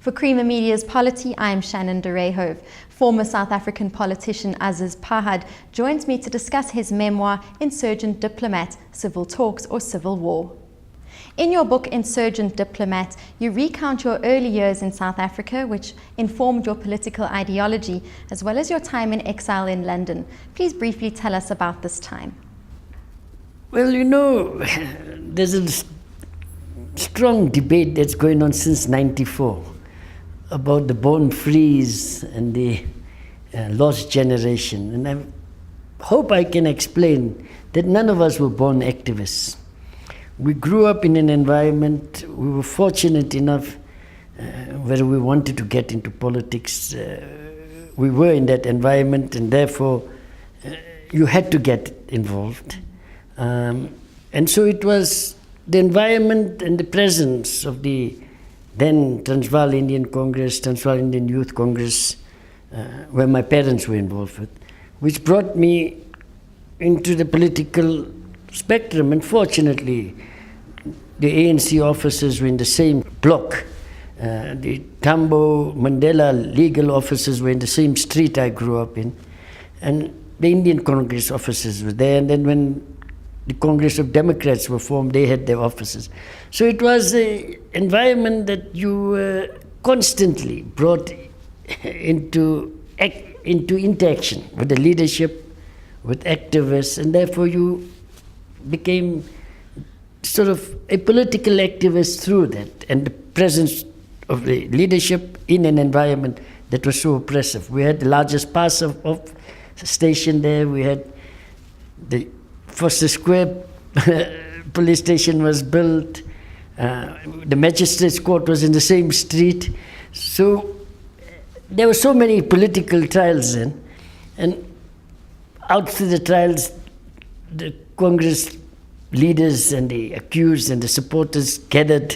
For Creamer Media's Polity, I am Shannon de Rehove. Former South African politician Aziz Pahad joins me to discuss his memoir, Insurgent Diplomat, Civil Talks or Civil War. In your book, Insurgent Diplomat, you recount your early years in South Africa, which informed your political ideology, as well as your time in exile in London. Please briefly tell us about this time. Well, there's a strong debate that's going on since '94 about the born frees and the lost generation. And I hope I can explain that none of us were born activists. We grew up in an environment, we were fortunate enough, whether we wanted to get into politics, we were in that environment, and therefore you had to get involved. And so it was the environment and the presence of the then Transvaal Indian Congress, Transvaal Indian Youth Congress, where my parents were involved with, which brought me into the political spectrum. And fortunately, the ANC offices were in the same block. The Tambo Mandela legal offices were in the same street I grew up in. And the Indian Congress offices were there. And then when the Congress of Democrats were formed, they had their offices. So it was an environment that you were constantly brought into interaction with the leadership, with activists, and therefore you became sort of a political activist through that, and the presence of the leadership in an environment that was so oppressive. We had the largest pass of station there. We had the Foster Square police station was built. The magistrates court was in the same street. So there were so many political trials then, and out through the trials, the Congress leaders and the accused and the supporters gathered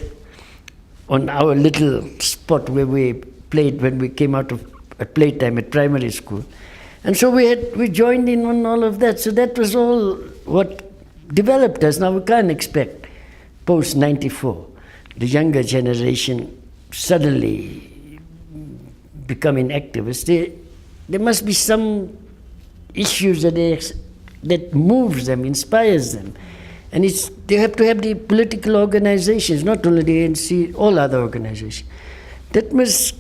on our little spot where we played when we came out of playtime at primary school. And so we joined in on all of that. So that was all what developed us. Now we can't expect post '94 the younger generation suddenly becoming activists. There must be some issues that moves them, inspires them. And they have to have the political organizations, not only the ANC, all other organizations, that must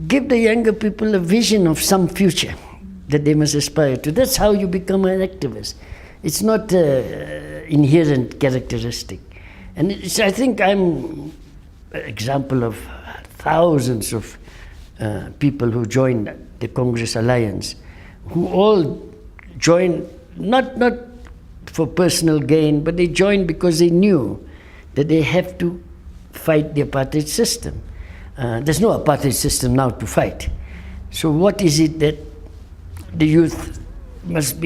give the younger people a vision of some future that they must aspire to. That's how you become an activist. It's not an inherent characteristic. And I think I'm an example of thousands of people who joined the Congress Alliance, who all joined not for personal gain, but they joined because they knew that they have to fight the apartheid system. There's no apartheid system now to fight. So what is it that the youth must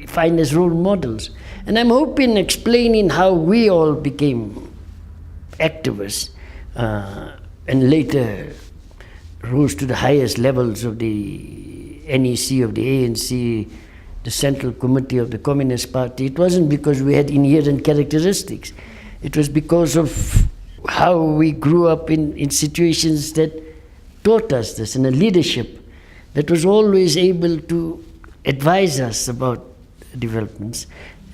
find as role models? And I'm hoping explaining how we all became activists and later rose to the highest levels of the NEC, of the ANC, the Central Committee of the Communist Party. It wasn't because we had inherent characteristics. It was because of how we grew up in situations that taught us this, and a leadership that was always able to advise us about developments.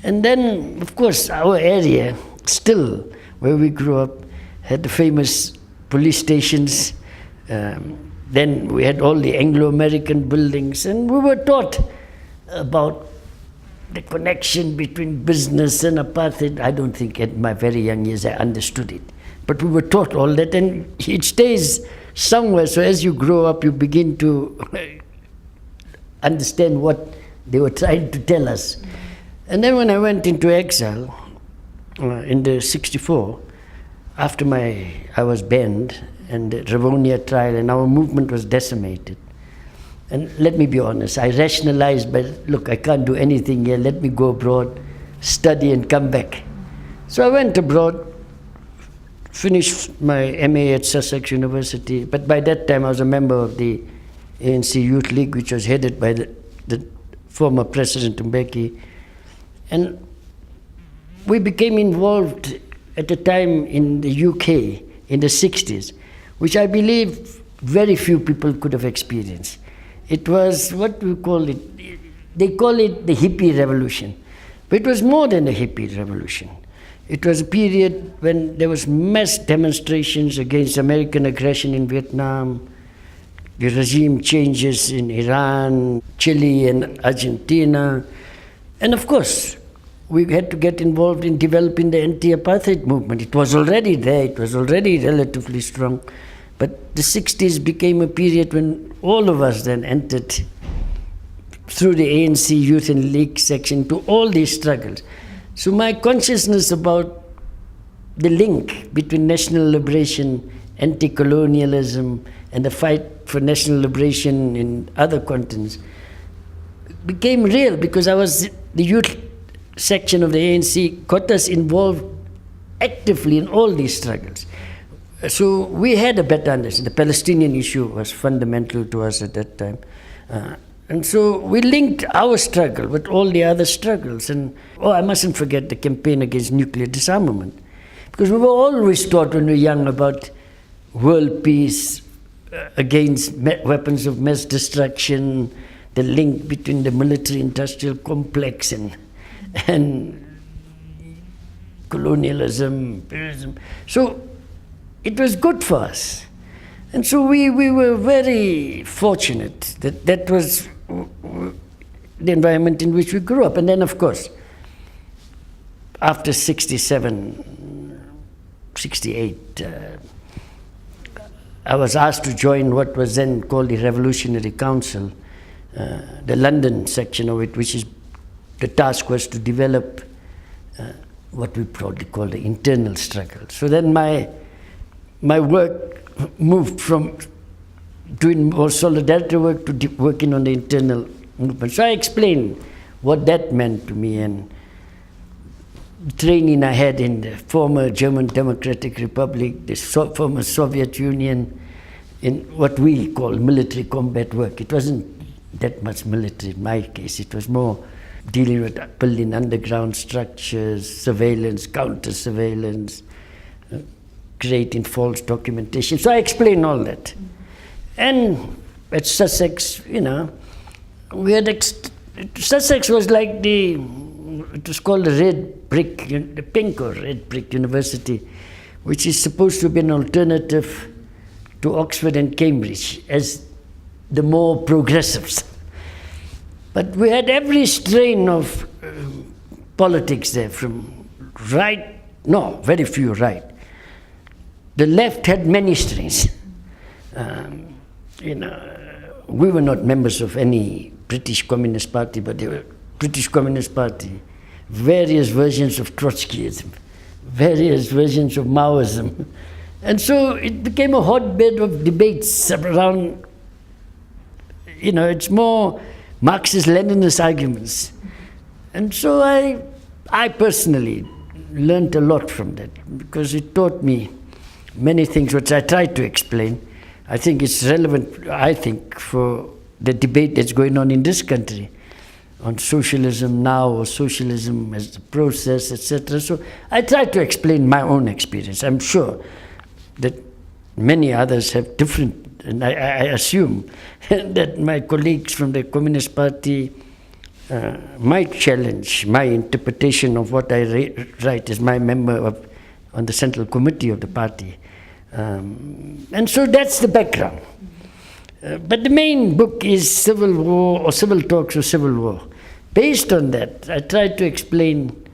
And then, of course, our area, still where we grew up, had the famous police stations. Then we had all the Anglo-American buildings, and we were taught about the connection between business and apartheid. I don't think at my very young years I understood it. But we were taught all that, and it stays somewhere. So as you grow up, you begin to understand what they were trying to tell us. And then when I went into exile in the '64, after I was banned and the Rivonia trial, and our movement was decimated. And let me be honest, I rationalized, but look, I can't do anything here. Let me go abroad, study, and come back. So I went abroad, finished my MA at Sussex University, but by that time I was a member of the ANC Youth League, which was headed by the former President Mbeki. And we became involved at the time in the UK in the 60s, which I believe very few people could have experienced. It was what we call it, they call it the hippie revolution. But it was more than a hippie revolution. It was a period when there was mass demonstrations against American aggression in Vietnam, the regime changes in Iran, Chile and Argentina. And of course, we had to get involved in developing the anti-apartheid movement. It was already there, it was already relatively strong. But the 60s became a period when all of us then entered through the ANC Youth and League section to all these struggles. So my consciousness about the link between national liberation, anti-colonialism, and the fight for national liberation in other continents became real because I was the youth section of the ANC, got us involved actively in all these struggles. So we had a better understanding. The Palestinian issue was fundamental to us at that time. And so we linked our struggle with all the other struggles. And I mustn't forget the campaign against nuclear disarmament. Because we were always taught when we were young about world peace, against weapons of mass destruction, the link between the military-industrial complex and colonialism, imperialism. So it was good for us. And so we were very fortunate that that was the environment in which we grew up. And then, of course, after 67, 68, I was asked to join what was then called the Revolutionary Council, the London section of it, which is the task was to develop what we probably call the internal struggle. So then my work moved from doing more solidarity work to working on the internal movement. So I explained what that meant to me and the training I had in the former German Democratic Republic, the former Soviet Union, in what we call military combat work. It wasn't that much military in my case. It was more dealing with building underground structures, surveillance, counter-surveillance, creating false documentation. So I explained all that. And at Sussex, we had Sussex was like it was called the red brick, the pink or red brick university, which is supposed to be an alternative to Oxford and Cambridge as the more progressives. But we had every strain of politics there, from right, no, very few right. The left had many strains. We were not members of any British Communist Party, but they were British Communist Party, various versions of Trotskyism, various versions of Maoism. And so it became a hotbed of debates around, it's more Marxist-Leninist arguments. And so I personally learned a lot from that because it taught me many things which I tried to explain. I think it's relevant, for the debate that's going on in this country on socialism now or socialism as a process, etc. So I tried to explain my own experience. I'm sure that many others have different, and I assume that my colleagues from the Communist Party might challenge my interpretation of what I write as my member on the Central Committee of the party. And so that's the background. But the main book is Civil War or Civil Talks of Civil War. Based on that, I tried to explain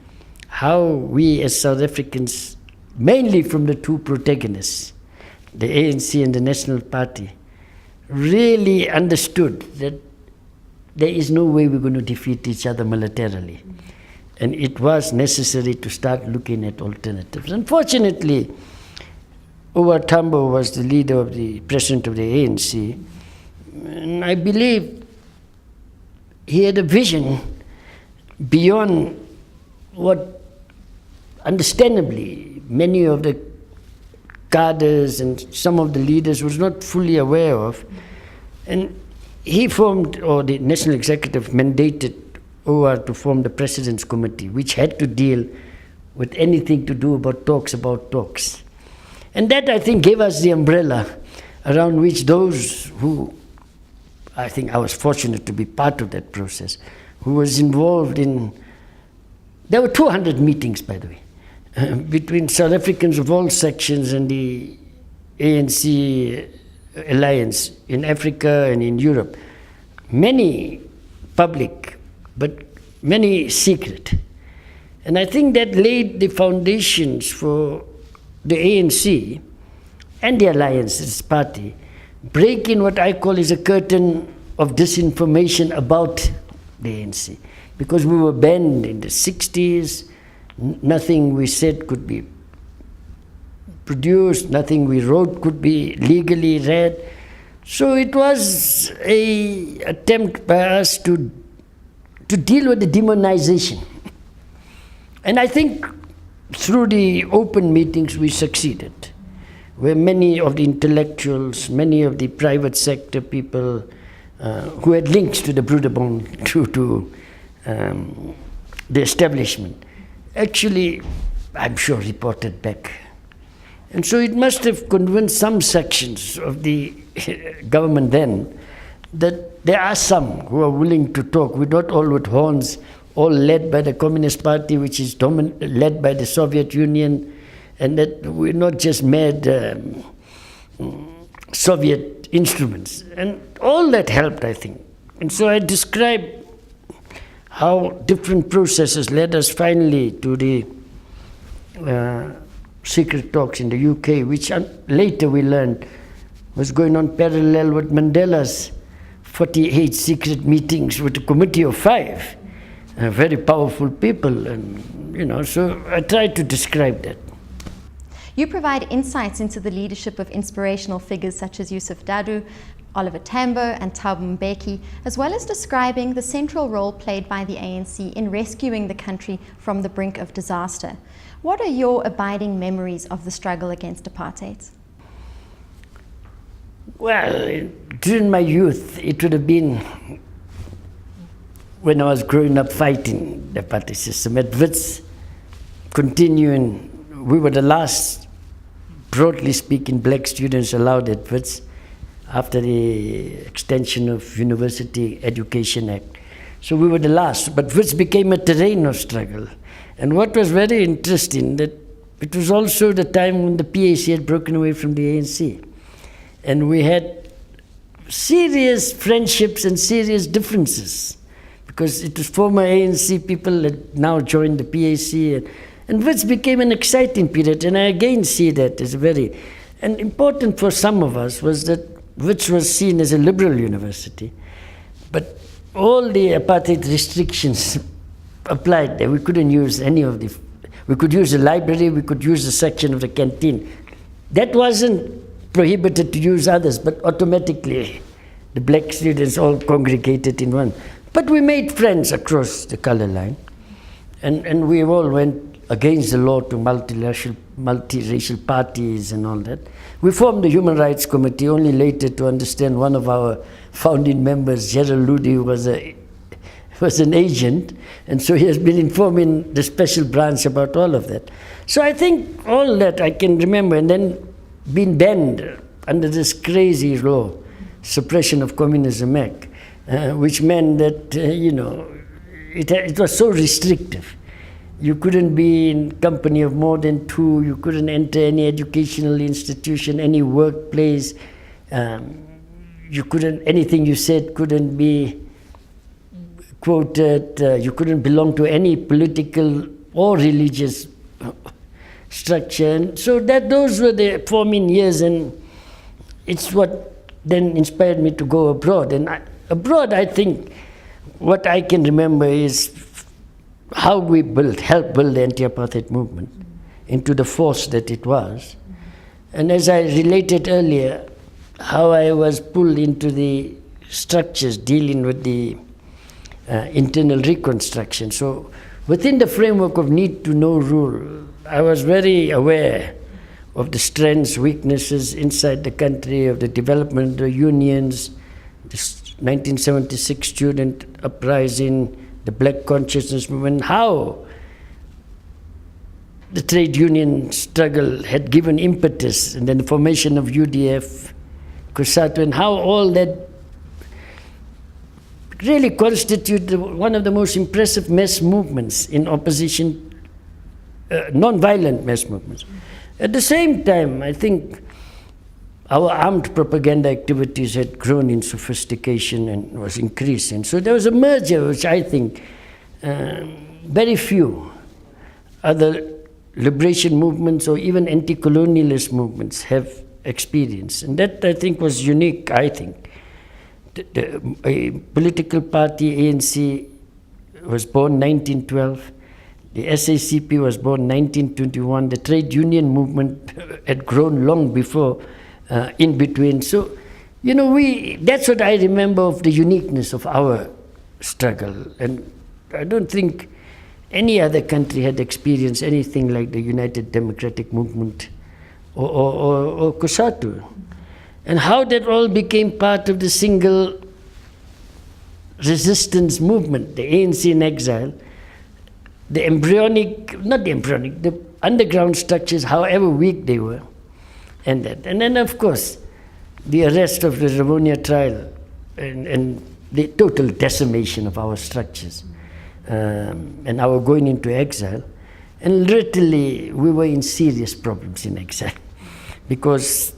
how we as South Africans, mainly from the two protagonists, the ANC and the National Party, really understood that there is no way we're going to defeat each other militarily. And it was necessary to start looking at alternatives. Unfortunately, O.R. Tambo was the president of the ANC, and I believe he had a vision beyond what, understandably, many of the cadres and some of the leaders was not fully aware of. And he formed, or the National Executive mandated O.R. to form the President's Committee, which had to deal with anything to do about talks. And that, I think, gave us the umbrella around which those who, I think I was fortunate to be part of that process, who was involved in, there were 200 meetings, by the way, between South Africans of all sections and the ANC alliance in Africa and in Europe. Many public, but many secret. And I think that laid the foundations for the ANC and the alliance's party breaking what I call is a curtain of disinformation about the ANC. Because we were banned in the 60s, nothing we said could be produced, nothing we wrote could be legally read. So it was an attempt by us to deal with the demonization. And I think through the open meetings we succeeded, where many of the intellectuals, many of the private sector people who had links to the Broederbond, to the establishment, actually, I'm sure, reported back. And so it must have convinced some sections of the government then that there are some who are willing to talk. We're not all with horns, all led by the Communist Party, which is led by the Soviet Union, and that we're not just mad Soviet instruments. And all that helped, I think. And so I describe how different processes led us finally to the secret talks in the UK, which later we learned was going on parallel with Mandela's 48 secret meetings with a committee of 5, very powerful people, and so I tried to describe that. You provide insights into the leadership of inspirational figures such as Yusuf Dadoo, Oliver Tambo and Thabo Mbeki, as well as describing the central role played by the ANC in rescuing the country from the brink of disaster. What are your abiding memories of the struggle against apartheid? Well, during my youth, it would have been when I was growing up fighting the apartheid system. At Wits, continuing, we were the last, broadly speaking, black students allowed at Wits after the extension of University Education Act. So we were the last, but Wits became a terrain of struggle. And what was very interesting, that it was also the time when the PAC had broken away from the ANC. And we had serious friendships and serious differences, because it was former ANC people that now joined the PAC, and which became an exciting period. And I again see that as very, and important for some of us was that which was seen as a liberal university, but all the apartheid restrictions applied there. We couldn't use any of the, we could use the library, we could use a section of the canteen. That wasn't prohibited to use others, but automatically the black students all congregated in one. But we made friends across the color line, and we all went against the law to multiracial parties and all that. We formed the Human Rights Committee only later to understand one of our founding members, Gerald Ludi, was an agent, and so he has been informing the special branch about all of that. So I think all that I can remember, and then being banned under this crazy law, Suppression of Communism Act, which meant that, it was so restrictive. You couldn't be in company of more than 2, you couldn't enter any educational institution, any workplace, you couldn't, anything you said couldn't be quoted, you couldn't belong to any political or religious structure. And so those were the forming years, and it's what then inspired me to go abroad. And abroad, I think, what I can remember is how we helped build the anti-apartheid movement into the force that it was. And as I related earlier, how I was pulled into the structures dealing with the internal reconstruction. So within the framework of need to know rule, I was very aware of the strengths, weaknesses inside the country, of the development of the unions, the 1976 student uprising, the black consciousness movement, how the trade union struggle had given impetus, and then the formation of UDF, COSATU, and how all that really constituted one of the most impressive mass movements in opposition, non-violent mass movements. At the same time, I think our armed propaganda activities had grown in sophistication and was increasing. So there was a merger which I think very few other liberation movements or even anti-colonialist movements have experienced. And that, I think, was unique, I think. A political party, ANC, was born 1912. The SACP was born 1921. The trade union movement had grown long before, in between. So, you know, that's what I remember of the uniqueness of our struggle. And I don't think any other country had experienced anything like the United Democratic Movement or COSATU. And how that all became part of the single resistance movement, the ANC in exile, the underground structures, however weak they were, and that. And then, of course, the arrest of the Ravonia trial and the total decimation of our structures and our going into exile. And literally, we were in serious problems in exile because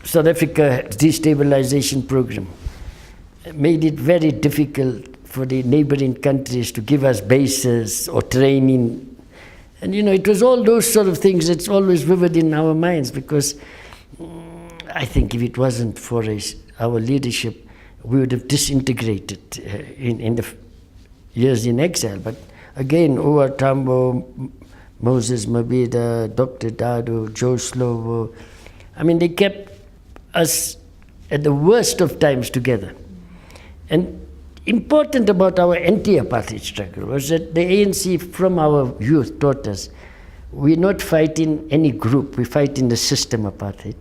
South Africa's destabilization program made it very difficult for the neighboring countries to give us bases or training. And, you know, it was all those sort of things that's always vivid in our minds, because I think if it wasn't for our leadership, we would have disintegrated in the years in exile. But again, Owa Tambo, Moses Mabida, Dr. Dado, Joe Slovo, I mean, they kept us at the worst of times together. And important about our anti-apartheid struggle was that the ANC from our youth taught us, we're not fighting any group, we fight in the system apartheid.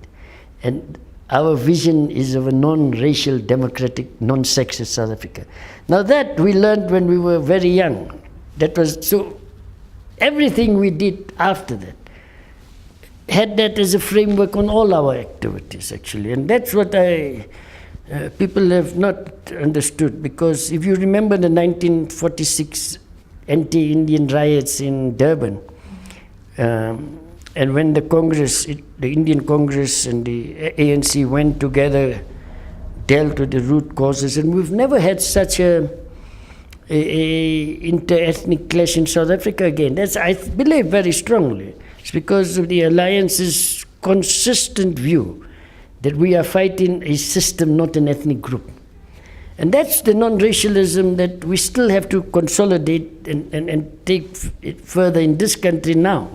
And our vision is of a non-racial, democratic, non-sexist South Africa. Now that we learned when we were very young. That was so, everything we did after that had that as a framework on all our activities, actually. And that's what people have not understood, because if you remember the 1946 anti-Indian riots in Durban, and when the Congress, the Indian Congress and the ANC went together, dealt with the root causes, and we've never had such a inter-ethnic clash in South Africa again. That's, I believe very strongly. It's because of the Alliance's consistent view that we are fighting a system, not an ethnic group. And that's the non-racialism that we still have to consolidate and take it further in this country now.